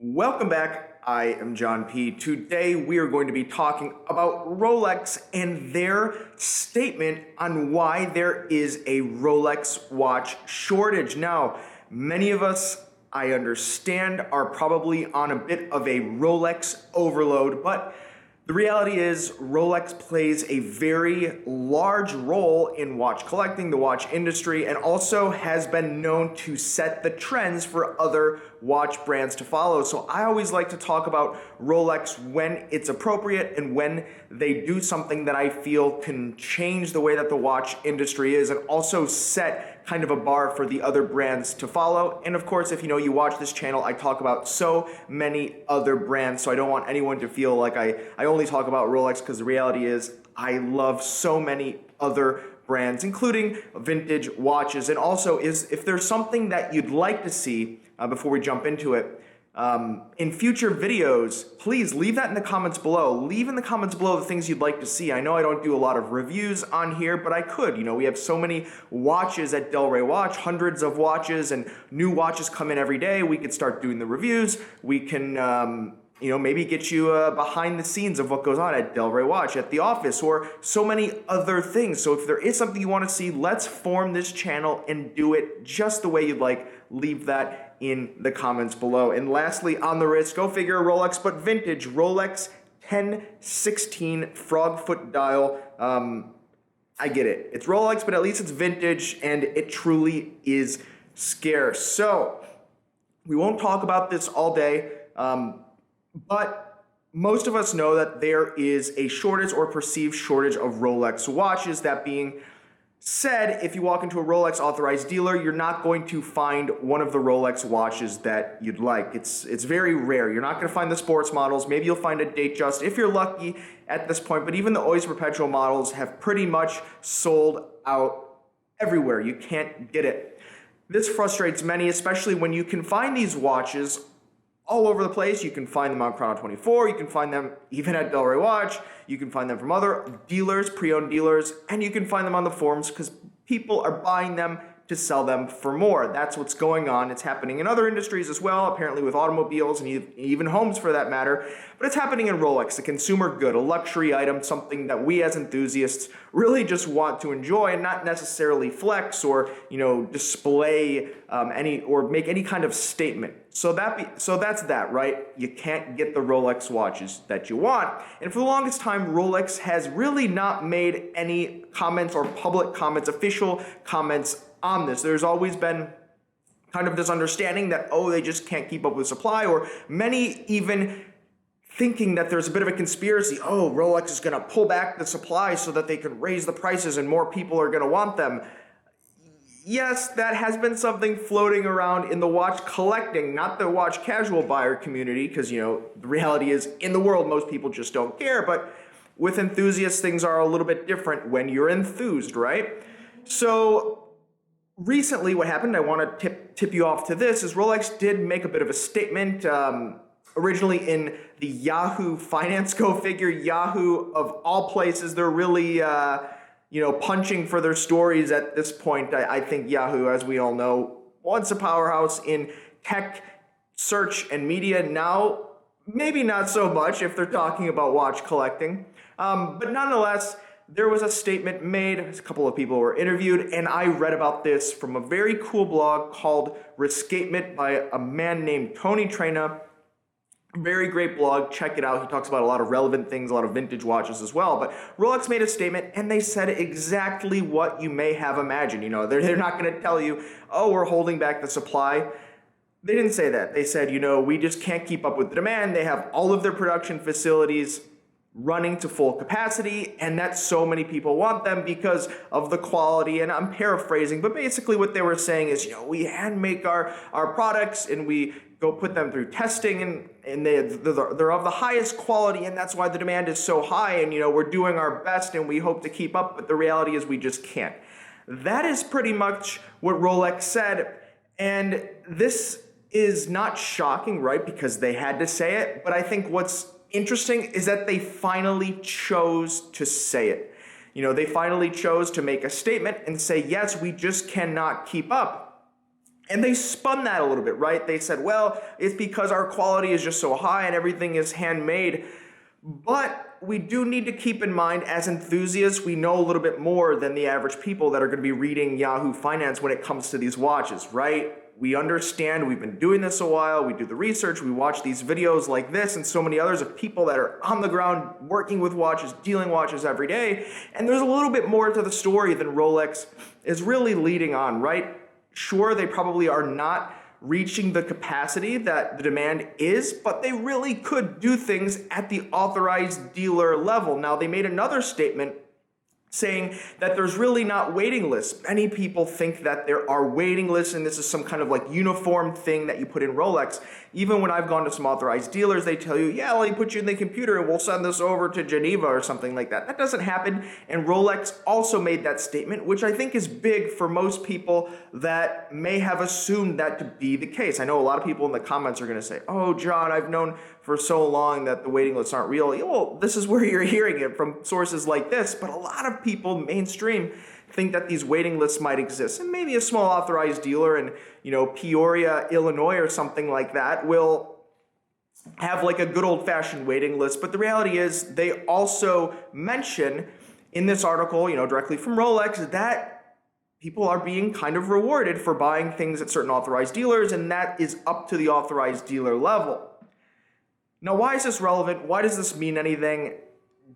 Welcome back. I am John P. Today we are going to be talking about Rolex and their statement on why there is a Rolex watch shortage. Now, many of us, I understand, are probably on a bit of a Rolex overload, but the reality is Rolex plays a very large role in watch collecting, the watch industry, and also has been known to set the trends for other watch brands to follow. So I always like to talk about Rolex when it's appropriate and when they do something that I feel can change the way that the watch industry is and also set kind of a bar for the other brands to follow. And of course, if you watch this channel, I talk about so many other brands, so I don't want anyone to feel like I only talk about Rolex, because the reality is I love so many other brands, including vintage watches. And also, if there's something that you'd like to see before we jump into it, in future videos, please leave that in the comments below. Leave in the comments below the things you'd like to see. I know I don't do a lot of reviews on here, but I could. We have so many watches at Del Rey Watch, hundreds of watches, and new watches come in every day. We could start doing the reviews. We can, maybe get you behind the scenes of what goes on at Del Rey Watch, at the office, or so many other things. So if there is something you want to see, let's form this channel and do it just the way you'd like. Leave that in the comments below. And lastly, on the wrist, go figure, a Rolex, but vintage, Rolex 1016 frogfoot dial. I get it. It's Rolex, but at least it's vintage, and it truly is scarce. So we won't talk about this all day, but most of us know that there is a shortage or perceived shortage of Rolex watches. That being said, if you walk into a Rolex authorized dealer, you're not going to find one of the Rolex watches that you'd like. It's very rare. You're not going to find the sports models. Maybe you'll find a Datejust if you're lucky at this point, but even the Always Perpetual models have pretty much sold out everywhere. You can't get it. This frustrates many, especially when you can find these watches all over the place. You can find them on Chrono 24, you can find them even at Del Rey Watch, you can find them from other dealers, pre-owned dealers, and you can find them on the forums because people are buying them to sell them for more. That's what's going on. It's happening in other industries as well, apparently with automobiles and even homes for that matter, but it's happening in Rolex, a consumer good, a luxury item, something that we as enthusiasts really just want to enjoy and not necessarily flex or display or make any kind of statement. So that's that, right? You can't get the Rolex watches that you want. And for the longest time, Rolex has really not made any comments or public comments, official comments on this. There's always been kind of this understanding that, they just can't keep up with supply, or many even thinking that there's a bit of a conspiracy. Rolex is going to pull back the supply so that they can raise the prices and more people are going to want them. Yes, that has been something floating around in the watch collecting, not the watch casual buyer community, because, the reality is in the world, most people just don't care. But with enthusiasts, things are a little bit different when you're enthused, right? So recently what happened, I want to tip you off to this, is Rolex did make a bit of a statement. Originally in the Yahoo Finance Go figure, Yahoo of all places, they're really punching for their stories at this point. I think Yahoo, as we all know, once a powerhouse in tech, search, and media. Now, maybe not so much if they're talking about watch collecting. But nonetheless, there was a statement made, a couple of people were interviewed, and I read about this from a very cool blog called Rescapement by a man named Tony Trena. Very great blog, check it out. He talks about a lot of relevant things, a lot of vintage watches as well. But Rolex made a statement, and they said exactly what you may have imagined. They're not going to tell you, we're holding back the supply. They didn't say that. They said, we just can't keep up with the demand. They have all of their production facilities running to full capacity, and that so many people want them because of the quality. And I'm paraphrasing, but basically what they were saying is, we hand make our products and we go put them through testing, and they're of the highest quality, and that's why the demand is so high, and we're doing our best and we hope to keep up, but the reality is we just can't. That is pretty much what Rolex said, and this is not shocking, right, because they had to say it, but I think what's interesting is that they finally chose to say it. They finally chose to make a statement and say, yes, we just cannot keep up. And they spun that a little bit, right? They said, well, it's because our quality is just so high and everything is handmade. But we do need to keep in mind, as enthusiasts, we know a little bit more than the average people that are going to be reading Yahoo Finance when it comes to these watches, right? We understand, we've been doing this a while, we do the research, we watch these videos like this and so many others of people that are on the ground working with watches, dealing watches every day. And there's a little bit more to the story than Rolex is really leading on, right? Sure, they probably are not reaching the capacity that the demand is, but they really could do things at the authorized dealer level. Now, they made another statement saying that there's really not waiting lists. Many people think that there are waiting lists and this is some kind of like uniform thing that you put in Rolex. Even when I've gone to some authorized dealers, they tell you, yeah, let me put you in the computer and we'll send this over to Geneva or something like that. That doesn't happen. And Rolex also made that statement, which I think is big for most people that may have assumed that to be the case. I know a lot of people in the comments are going to say, oh, John, I've known for so long that the waiting lists aren't real. Yeah, well, this is where you're hearing it from sources like this, but a lot of people mainstream think that these waiting lists might exist, and maybe a small authorized dealer in, Peoria, Illinois or something like that will have like a good old-fashioned waiting list. But the reality is they also mention in this article, directly from Rolex, that people are being kind of rewarded for buying things at certain authorized dealers, and that is up to the authorized dealer level. Now, why is this relevant? Why does this mean anything?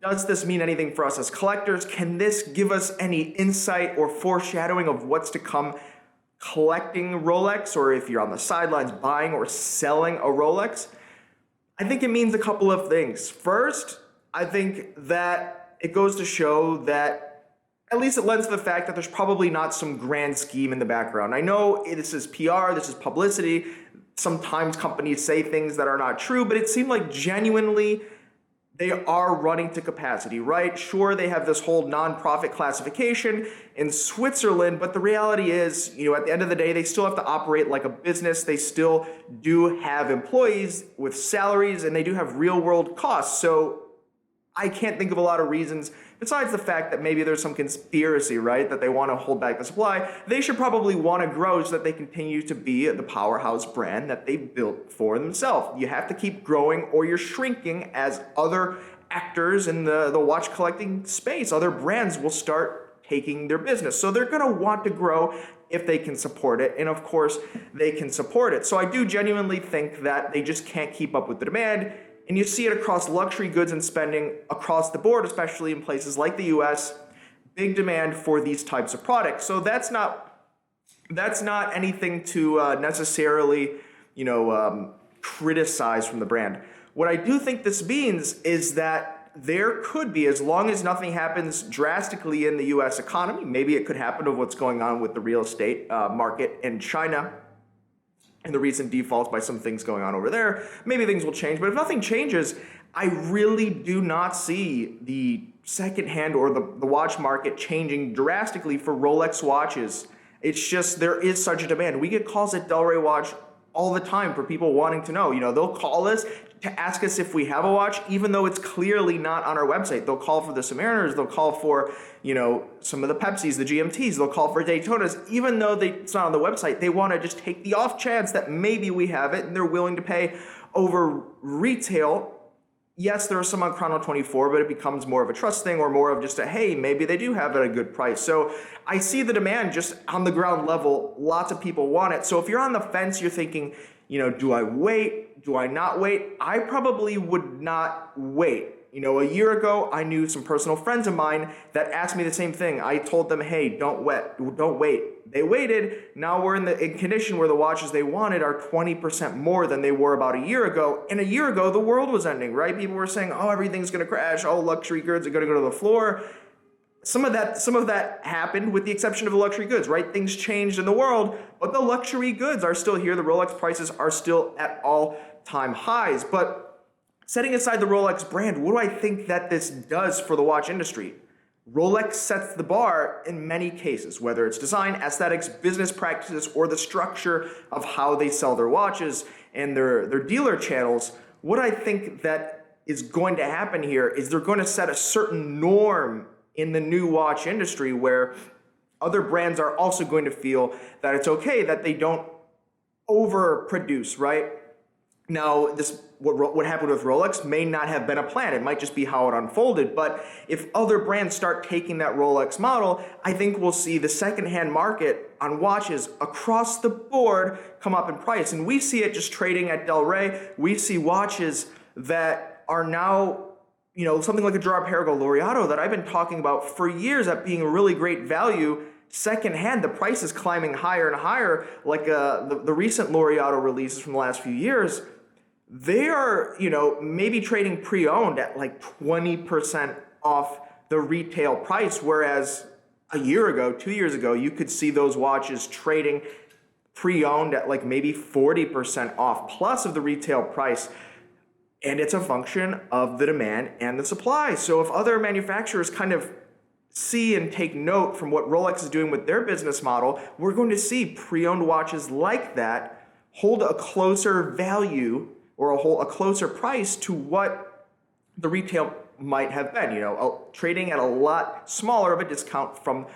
Does this mean anything for us as collectors? Can this give us any insight or foreshadowing of what's to come collecting Rolex, or if you're on the sidelines buying or selling a Rolex? I think it means a couple of things. First, I think that it goes to show that at least it lends to the fact that there's probably not some grand scheme in the background. I know this is PR, this is publicity. Sometimes companies say things that are not true, but it seemed like genuinely they are running to capacity, right? Sure, they have this whole nonprofit classification in Switzerland, but the reality is, at the end of the day, they still have to operate like a business. They still do have employees with salaries, and they do have real-world costs. So I can't think of a lot of reasons, besides the fact that maybe there's some conspiracy, right, that they want to hold back the supply. They should probably want to grow so that they continue to be the powerhouse brand that they've built for themselves. You have to keep growing or you're shrinking as other actors in the watch collecting space. Other brands will start taking their business. So they're going to want to grow if they can support it. And of course, they can support it. So I do genuinely think that they just can't keep up with the demand. And you see it across luxury goods and spending across the board, especially in places like the US, big demand for these types of products. So that's not anything to necessarily, criticize from the brand. What I do think this means is that there could be, as long as nothing happens drastically in the US economy, maybe it could happen of what's going on with the real estate market in China, and the recent defaults by some things going on over there, maybe things will change. But if nothing changes, I really do not see the secondhand or the watch market changing drastically for Rolex watches. It's just there is such a demand. We get calls at Delray Watch all the time for people wanting to know. They'll call us to ask us if we have a watch, even though it's clearly not on our website. They'll call for the Submariners, they'll call for, some of the Pepsis, the GMTs, they'll call for Daytonas, even though it's not on the website. They want to just take the off chance that maybe we have it, and they're willing to pay over retail. Yes, there are some on Chrono 24, but it becomes more of a trust thing or more of just hey, maybe they do have it at a good price. So I see the demand just on the ground level. Lots of people want it. So if you're on the fence, you're thinking, do I wait? Do I not wait? I probably would not wait. A year ago, I knew some personal friends of mine that asked me the same thing. I told them, hey, don't wait. They waited. Now we're in condition where the watches they wanted are 20% more than they were about a year ago. And a year ago, the world was ending, right? People were saying, oh, everything's going to crash. All luxury goods are going to go to the floor. Some of that happened with the exception of the luxury goods, right? Things changed in the world, but the luxury goods are still here. The Rolex prices are still at all-time highs. But setting aside the Rolex brand, what do I think that this does for the watch industry? Rolex sets the bar in many cases, whether it's design, aesthetics, business practices, or the structure of how they sell their watches and their dealer channels. What I think that is going to happen here is they're going to set a certain norm in the new watch industry where other brands are also going to feel that it's okay that they don't overproduce, right? Now, what happened with Rolex may not have been a plan. It might just be how it unfolded. But if other brands start taking that Rolex model, I think we'll see the secondhand market on watches across the board come up in price. And we see it just trading at Del Rey. We see watches that are now, something like a Girard-Perregaux Laureato that I've been talking about for years at being a really great value. Secondhand, the price is climbing higher and higher, like the recent Laureato releases from the last few years. They are, maybe trading pre-owned at like 20% off the retail price, whereas a year ago, 2 years ago, you could see those watches trading pre-owned at like maybe 40% off plus of the retail price. And it's a function of the demand and the supply. So if other manufacturers kind of see and take note from what Rolex is doing with their business model, we're going to see pre-owned watches like that hold a closer value or a closer price to what the retail might have been, trading at a lot smaller of a discount from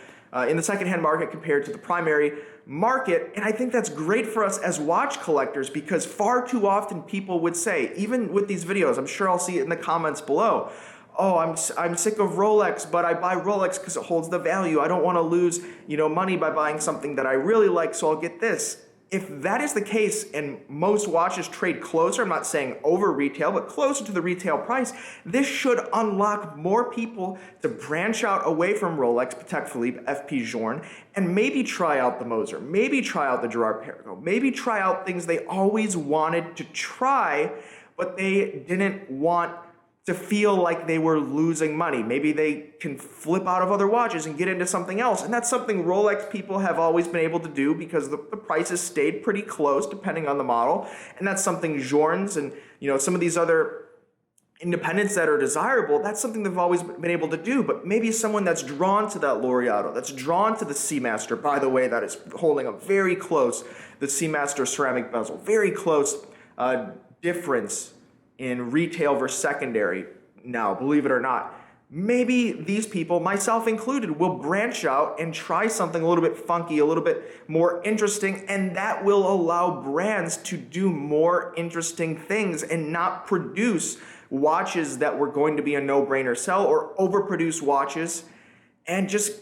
in the secondhand market compared to the primary market. And I think that's great for us as watch collectors, because far too often people would say, even with these videos, I'm sure I'll see it in the comments below, oh, I'm sick of Rolex, but I buy Rolex because it holds the value. I don't want to lose, money by buying something that I really like, so I'll get this. If that is the case and most watches trade closer, I'm not saying over retail, but closer to the retail price, this should unlock more people to branch out away from Rolex, Patek Philippe, FP Journe, and maybe try out the Moser, maybe try out the Girard-Perregaux, maybe try out things they always wanted to try, but they didn't want to feel like they were losing money. Maybe they can flip out of other watches and get into something else. And that's something Rolex people have always been able to do because the prices stayed pretty close depending on the model. And that's something Journes and some of these other independents that are desirable, that's something they've always been able to do. But maybe someone that's drawn to that Laureato, that's drawn to the Seamaster, by the way, that is holding a very close, the Seamaster ceramic bezel, very close difference in retail versus secondary now, believe it or not. Maybe these people, myself included, will branch out and try something a little bit funky, a little bit more interesting, and that will allow brands to do more interesting things and not produce watches that were going to be a no-brainer sell or overproduce watches and just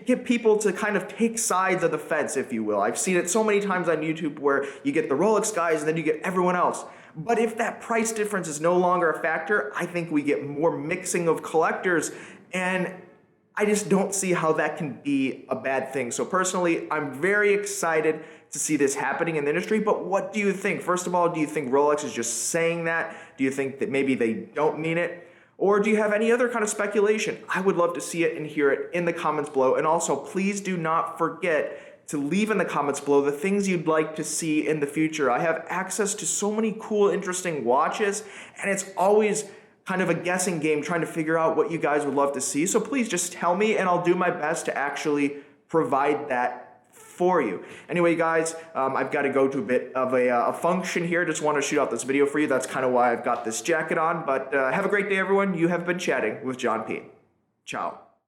get people to kind of take sides of the fence, if you will. I've seen it so many times on YouTube where you get the Rolex guys and then you get everyone else. But if that price difference is no longer a factor, I think we get more mixing of collectors, and I just don't see how that can be a bad thing. So personally, I'm very excited to see this happening in the industry, but what do you think? First of all, do you think Rolex is just saying that? Do you think that maybe they don't mean it? Or do you have any other kind of speculation? I would love to see it and hear it in the comments below. And also, please do not forget to leave in the comments below the things you'd like to see in the future. I have access to so many cool, interesting watches, and it's always kind of a guessing game trying to figure out what you guys would love to see. So please just tell me, and I'll do my best to actually provide that for you. Anyway, guys, I've got to go to a bit of a function here. Just want to shoot out this video for you. That's kind of why I've got this jacket on. But have a great day, everyone. You have been chatting with John P. Ciao.